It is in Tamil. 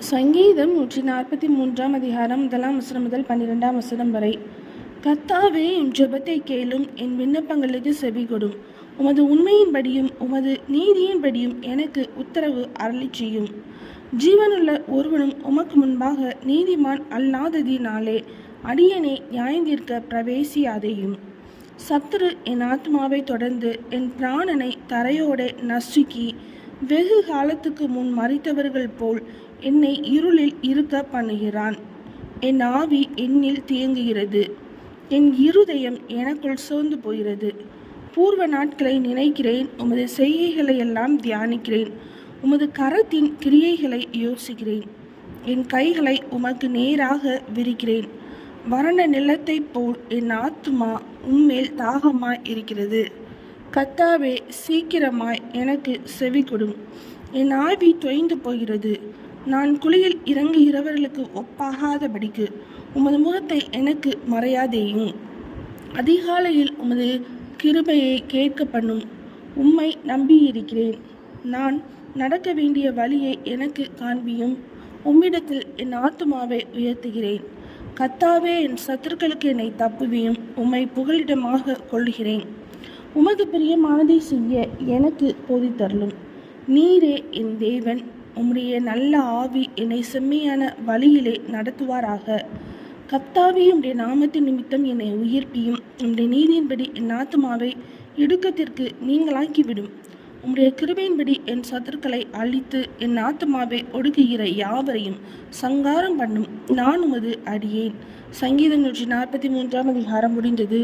சங்கீதம் 143 அதிகாரம் 1 முதல் 12 வரை. கர்த்தாவே, என் ஜெபத்தை கேளும், என் விண்ணப்பங்களுக்கு செவிகொடும். உமது உண்மையின்படியும் உமது நீதியின்படியும் எனக்கு உத்தரவு அருளிச் செய்யும். ஜீவனுள்ள ஒருவனும் உமக்கு முன்பாக நீதிமான் அல்லாததினாலே அடியனை நியாயந்தீர்க்க பிரவேசியாதேயும். சத்துரு என் ஆத்மாவை தொடர்ந்து என் பிராணனை தரையோடே நசுக்கி வெகு காலத்துக்கு முன் மரித்தவர்கள் போல் என்னை இருளில் இருக்க பண்ணுகிறான். என் ஆவி என்னில் தேங்குகிறது, என் இருதயம் எனக்குள் சோர்ந்து போகிறது. பூர்வ நாட்களை நினைக்கிறேன், உமது செய்கைகளை எல்லாம் தியானிக்கிறேன். உமது கரத்தின் கிரியைகளை யோசிக்கிறேன். என் கைகளை உமக்கு நேராக விரிக்கிறேன். வறண்ட நிலத்தைப் போல் என் ஆத்துமா உம்மேல் தாகமாய் இருக்கிறது. கர்த்தாவே, சீக்கிரமாய் எனக்கு செவி கொடும். என் ஆவி தொய்ந்து போகிறது. நான் குழியில் இறங்குகிறவர்களுக்கு ஒப்பாகாதபடிக்கு உமது முகத்தை எனக்கு மறையாதேயும். அதிகாலையில் உமது கிருபையை கேட்க பண்ணும். உம்மை நம்பியிருக்கிறேன். நான் நடக்க வேண்டிய வழியை எனக்கு காண்பியும். உம்மிடத்தில் என் ஆத்துமாவை உயர்த்துகிறேன். கர்த்தாவே, என் சத்துருக்களுக்கு என்னை தப்புவியும். உம்மை புகலிடமாக கொள்கிறேன். உமது பிரியமானதை செய்ய எனக்கு போதித்தருளும். நீரே என் தேவன். உம்முடைய நல்ல ஆவி என்னை செம்மையான வழியிலே நடத்துவாராக. கர்த்தாவே, உம்முடைய நாமத்தின் நிமித்தம் என்னை உயிர்ப்பியும். உம்முடைய நீதியின்படி என் ஆத்துமாவை இடுக்கத்திற்கு நீங்களாக்கிவிடும். உம்முடைய கிருபையின்படி என் சத்துருக்களை அழித்து என் ஆத்துமாவை ஒடுக்குகிற யாவரையும் சங்காரம் பண்ணும். நான் உமது அடியேன். சங்கீதம் 143 அதிகாரம் முடிந்தது.